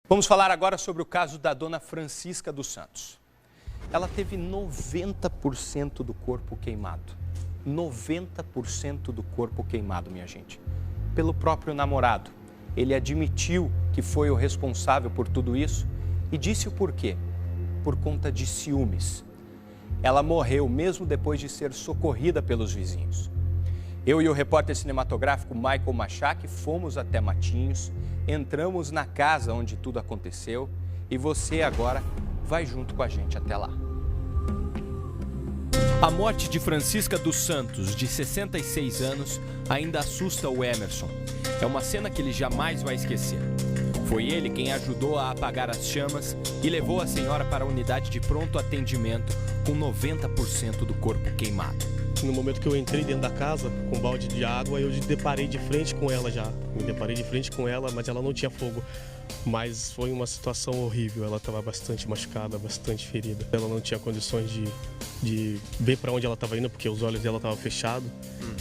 Vamos falar agora sobre o caso da dona Francisca dos Santos. Ela teve 90% do corpo queimado. 90% do corpo queimado, minha gente. Pelo próprio namorado. Ele admitiu que foi o responsável por tudo isso e disse o porquê. Por conta de ciúmes. Ela morreu mesmo depois de ser socorrida pelos vizinhos. Eu e o repórter cinematográfico Michael Machak fomos até Matinhos, entramos na casa onde tudo aconteceu e você agora vai junto com a gente até lá. A morte de Francisca dos Santos, de 66 anos, ainda assusta o Emerson. É uma cena que ele jamais vai esquecer. Foi ele quem ajudou a apagar as chamas e levou a senhora para a unidade de pronto atendimento com 90% do corpo queimado. No momento que eu entrei dentro da casa, com um balde de água, eu deparei de frente com ela já. Me deparei de frente com ela, mas ela não tinha fogo. Mas foi uma situação horrível, ela estava bastante machucada, bastante ferida. Ela não tinha condições de ver para onde ela estava indo, porque os olhos dela estavam fechados,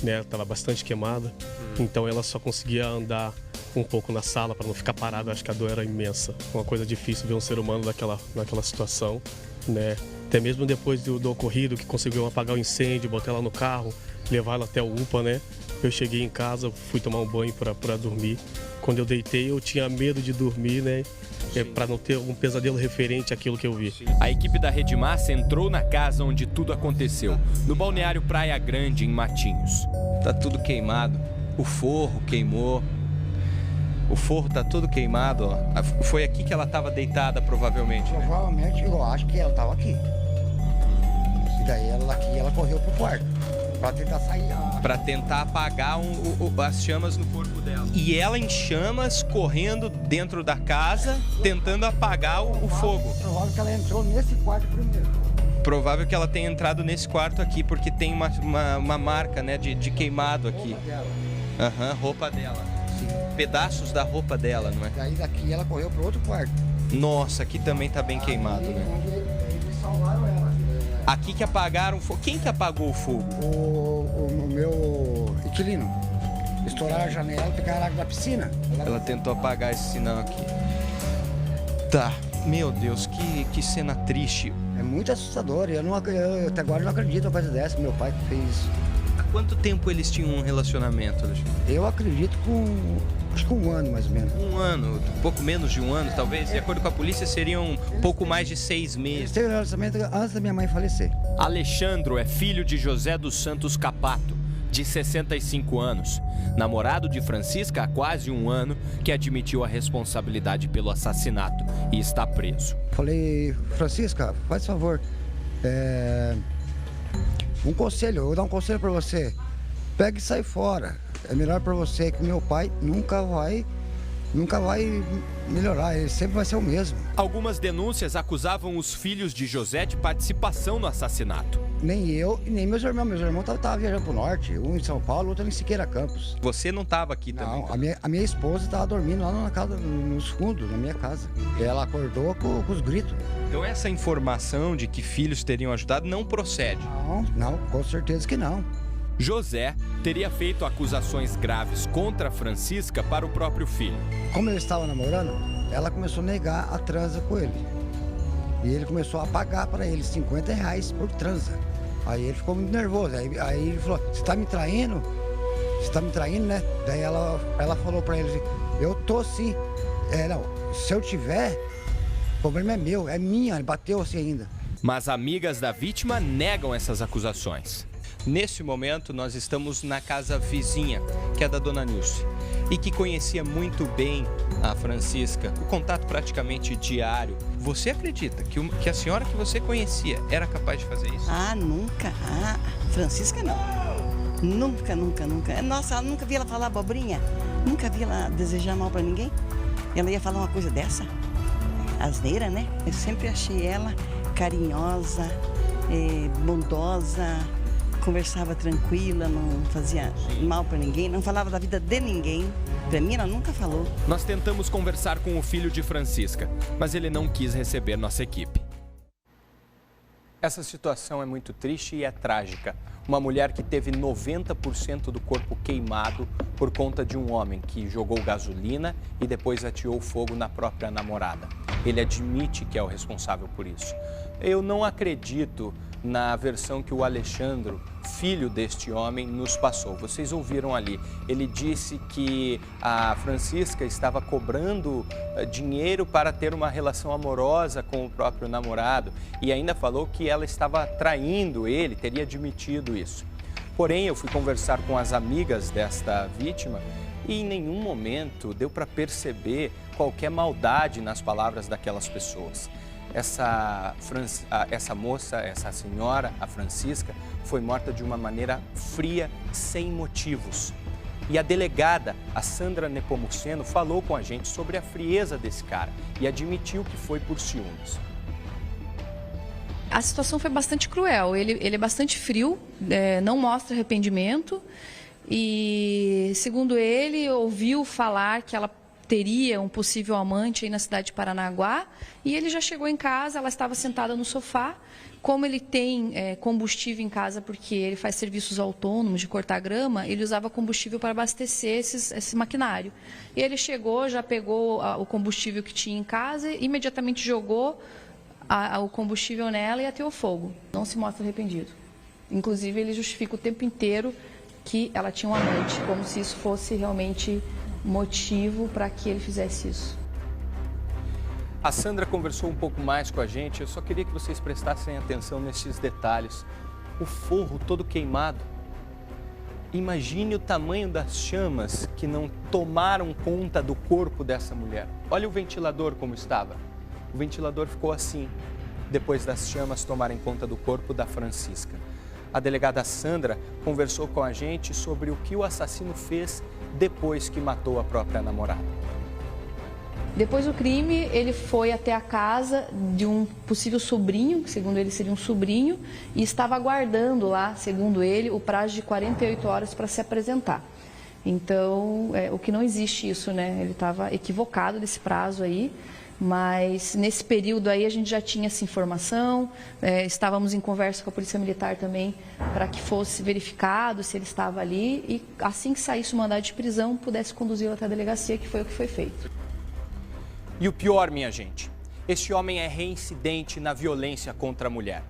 né? Ela estava bastante queimada. Então ela só conseguia andar um pouco na sala para não ficar parada. Acho que a dor era imensa. Uma coisa difícil ver um ser humano naquela situação, né? Até mesmo depois do ocorrido, que conseguiu apagar o incêndio, botar ela no carro, levar ela até o UPA, né? Eu cheguei em casa, fui tomar um banho para dormir. Quando eu deitei, eu tinha medo de dormir, né? Para não ter um pesadelo referente àquilo que eu vi. A equipe da Rede Massa entrou na casa onde tudo aconteceu, no balneário Praia Grande, em Matinhos. Tá tudo queimado, o forro queimou. O forro tá todo queimado, ó. Foi aqui que ela estava deitada, provavelmente, né? Provavelmente, eu acho que ela estava aqui. E daí ela correu pro quarto, para tentar sair. Para tentar apagar as chamas no corpo dela. E ela em chamas, correndo dentro da casa, tentando apagar o fogo. Provável que ela entrou nesse quarto primeiro. Provável que ela tenha entrado nesse quarto aqui, porque tem uma marca, né, de queimado aqui. Roupa dela. Pedaços da roupa dela, não é? Daí daqui ela correu pro outro quarto. Nossa, aqui também tá bem queimado, né? Eles salvaram ela. Aqui que apagaram o fogo. Quem que apagou o fogo? O meu inquilino. Estouraram a janela, pegaram a água da piscina. Ela tentou apagar esse sinal aqui. Tá, meu Deus, que cena triste. É muito assustador. Eu até agora não acredito uma coisa dessa. Meu pai que fez isso. Há quanto tempo eles tinham um relacionamento, Alexandre? Eu acredito acho que um ano mais ou menos. Um ano, pouco menos de um ano talvez. De acordo com a polícia, seriam pouco mais de 6 meses. Eles têm um relacionamento antes da minha mãe falecer. Alexandro é filho de José dos Santos Capato, de 65 anos. Namorado de Francisca há quase um ano, que admitiu a responsabilidade pelo assassinato e está preso. Falei, Francisca, faz favor, um conselho, eu vou dar um conselho pra você. Pega e sai fora. É melhor pra você, que meu pai nunca vai melhorar, ele sempre vai ser o mesmo. Algumas denúncias acusavam os filhos de José de participação no assassinato. Nem eu e nem meus irmãos. Meus irmãos estavam viajando pro norte, um em São Paulo, outro em Siqueira Campos. Você não estava aqui também? Não, a minha esposa estava dormindo lá na casa, nos fundos, na minha casa. E ela acordou com os gritos. Então essa informação de que filhos teriam ajudado não procede? Não, com certeza que não. José teria feito acusações graves contra Francisca para o próprio filho. Como ele estava namorando, ela começou a negar a transa com ele. E ele começou a pagar para ele R$50 por transa. Aí ele ficou muito nervoso. Aí ele falou, você tá me traindo? Você tá me traindo, né? Daí ela falou para ele, eu tô sim. Não, se eu tiver, o problema é meu, é minha, ele bateu assim ainda. Mas amigas da vítima negam essas acusações. Nesse momento, nós estamos na casa vizinha, que é da dona Nilce, e que conhecia muito bem a Francisca, o contato praticamente diário. Você acredita que a senhora que você conhecia era capaz de fazer isso? Ah, nunca. Ah, Francisca não. Nunca, nunca, nunca. Nossa, eu nunca vi ela falar abobrinha. Nunca vi ela desejar mal pra ninguém. Ela ia falar uma coisa dessa? Asneira, né? Eu sempre achei ela carinhosa, bondosa, conversava tranquila, não fazia mal para ninguém, não falava da vida de ninguém. Para mim, ela nunca falou. Nós tentamos conversar com o filho de Francisca, mas ele não quis receber nossa equipe. Essa situação é muito triste e é trágica. Uma mulher que teve 90% do corpo queimado por conta de um homem que jogou gasolina e depois ateou fogo na própria namorada. Ele admite que é o responsável por isso. Eu não acredito na versão que o Alexandre, filho deste homem, nos passou. Vocês ouviram ali. Ele disse que a Francisca estava cobrando dinheiro para ter uma relação amorosa com o próprio namorado e ainda falou que ela estava traindo ele, teria admitido isso. Porém, eu fui conversar com as amigas desta vítima e em nenhum momento deu para perceber qualquer maldade nas palavras daquelas pessoas. Essa moça, essa senhora, a Francisca, foi morta de uma maneira fria, sem motivos. E a delegada, a Sandra Nepomuceno, falou com a gente sobre a frieza desse cara e admitiu que foi por ciúmes. A situação foi bastante cruel, ele é bastante frio, não mostra arrependimento e, segundo ele, ouviu falar que ela teria um possível amante aí na cidade de Paranaguá e ele já chegou em casa, ela estava sentada no sofá. Como ele tem combustível em casa, porque ele faz serviços autônomos de cortar grama, ele usava combustível para abastecer esse maquinário. E ele chegou, já pegou o combustível que tinha em casa e imediatamente jogou o combustível nela e ateou fogo. Não se mostra arrependido. Inclusive, ele justifica o tempo inteiro que ela tinha um amante, como se isso fosse realmente motivo para que ele fizesse isso. A Sandra conversou um pouco mais com a gente, eu só queria que vocês prestassem atenção nesses detalhes. O forro todo queimado. Imagine o tamanho das chamas que não tomaram conta do corpo dessa mulher. Olha o ventilador como estava. O ventilador ficou assim, depois das chamas tomarem conta do corpo da Francisca. A delegada Sandra conversou com a gente sobre o que o assassino fez depois que matou a própria namorada. Depois do crime, ele foi até a casa de um possível sobrinho, que segundo ele seria um sobrinho, e estava aguardando lá, segundo ele, o prazo de 48 horas para se apresentar. Então, o que não existe isso, né? Ele estava equivocado desse prazo aí, mas nesse período aí a gente já tinha essa informação, estávamos em conversa com a Polícia Militar também para que fosse verificado se ele estava ali e assim que saísse o mandado de prisão, pudesse conduzi-lo até a delegacia, que foi o que foi feito. E o pior, minha gente, este homem é reincidente na violência contra a mulher.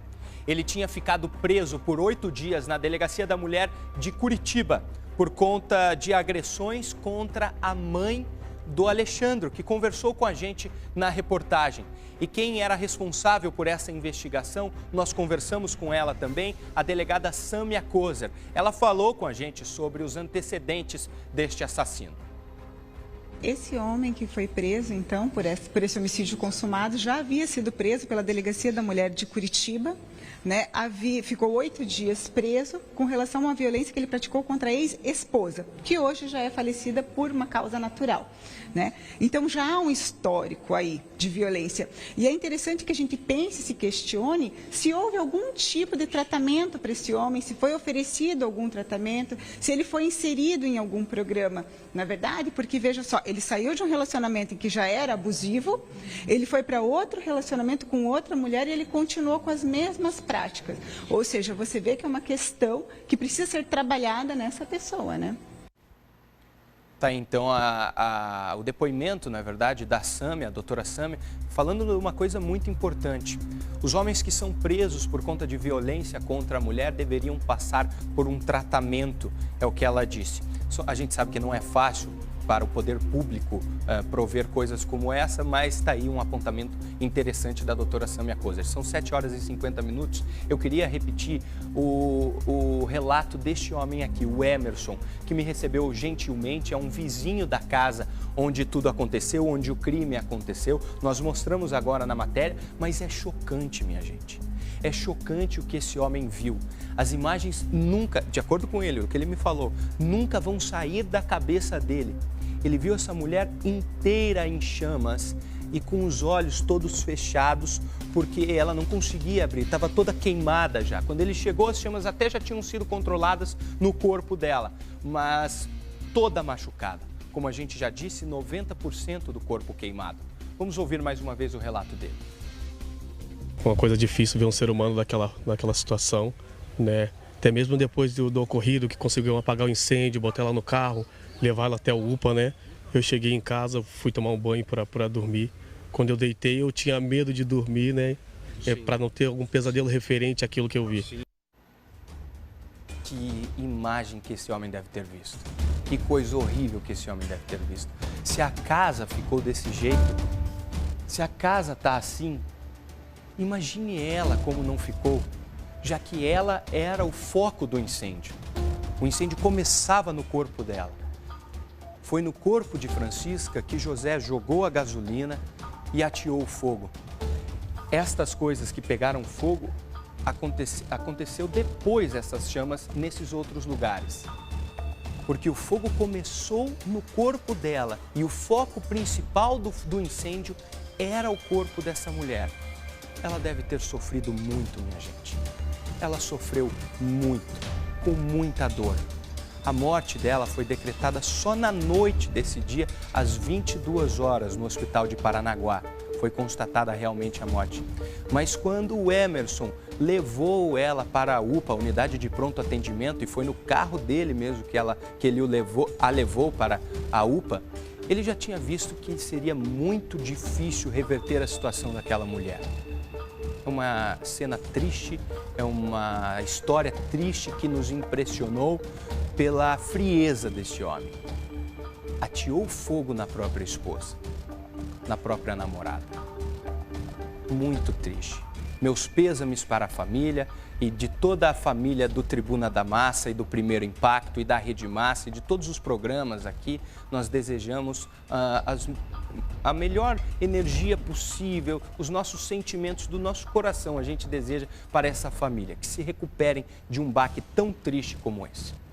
Ele tinha ficado preso por 8 dias na Delegacia da Mulher de Curitiba por conta de agressões contra a mãe do Alexandre, que conversou com a gente na reportagem. E quem era responsável por essa investigação, nós conversamos com ela também, a delegada Sâmia Kozer. Ela falou com a gente sobre os antecedentes deste assassino. Esse homem que foi preso, então, por esse homicídio consumado, já havia sido preso pela Delegacia da Mulher de Curitiba, né? Ficou 8 dias preso com relação a uma violência que ele praticou contra a ex-esposa, que hoje já é falecida por uma causa natural, né? Então, já há um histórico aí de violência. E é interessante que a gente pense, se questione, se houve algum tipo de tratamento para esse homem, se foi oferecido algum tratamento, se ele foi inserido em algum programa. Na verdade, porque, veja só, ele saiu de um relacionamento em que já era abusivo, ele foi para outro relacionamento com outra mulher e ele continuou com as mesmas práticas. Ou seja, você vê que é uma questão que precisa ser trabalhada nessa pessoa, né? Tá, então, o depoimento, na verdade, da Sâmia, a doutora Sâmia, falando de uma coisa muito importante. Os homens que são presos por conta de violência contra a mulher deveriam passar por um tratamento, é o que ela disse. A gente sabe que não é fácil para o poder público prover coisas como essa, mas está aí um apontamento interessante da doutora Sâmia Kozer. São 7 horas e 50 minutos. Eu queria repetir o relato deste homem aqui, o Emerson, que me recebeu gentilmente, é um vizinho da casa onde tudo aconteceu, onde o crime aconteceu. Nós mostramos agora na matéria, mas é chocante, minha gente. É chocante o que esse homem viu. As imagens nunca, de acordo com ele, o que ele me falou, nunca vão sair da cabeça dele. Ele viu essa mulher inteira em chamas e com os olhos todos fechados, porque ela não conseguia abrir, estava toda queimada já. Quando ele chegou, as chamas até já tinham sido controladas no corpo dela, mas toda machucada. Como a gente já disse, 90% do corpo queimado. Vamos ouvir mais uma vez o relato dele. uma coisa difícil ver um ser humano naquela situação, né? Até mesmo depois do ocorrido, que conseguiu apagar o incêndio, botar ela no carro, levar ela até o UPA, né? Eu cheguei em casa, fui tomar um banho para dormir. Quando eu deitei, eu tinha medo de dormir, né? Para não ter algum pesadelo referente àquilo que eu vi. Que imagem que esse homem deve ter visto. Que coisa horrível que esse homem deve ter visto. Se a casa ficou desse jeito, se a casa está assim, imagine ela como não ficou, já que ela era o foco do incêndio. O incêndio começava no corpo dela. Foi no corpo de Francisca que José jogou a gasolina e ateou o fogo. Estas coisas que pegaram fogo aconteceu depois dessas chamas nesses outros lugares. Porque o fogo começou no corpo dela e o foco principal do incêndio era o corpo dessa mulher. Ela deve ter sofrido muito, minha gente. Ela sofreu muito, com muita dor. A morte dela foi decretada só na noite desse dia, às 22 horas, no hospital de Paranaguá. Foi constatada realmente a morte. Mas quando o Emerson levou ela para a UPA, a unidade de pronto atendimento, e foi no carro dele mesmo que ele a levou para a UPA, ele já tinha visto que seria muito difícil reverter a situação daquela mulher. É uma cena triste, é uma história triste que nos impressionou pela frieza desse homem. Ateou fogo na própria esposa, na própria namorada. Muito triste. Meus pêsames para a família e de toda a família do Tribuna da Massa e do Primeiro Impacto e da Rede Massa e de todos os programas aqui. Nós desejamos a melhor energia possível, os nossos sentimentos do nosso coração a gente deseja para essa família, que se recuperem de um baque tão triste como esse.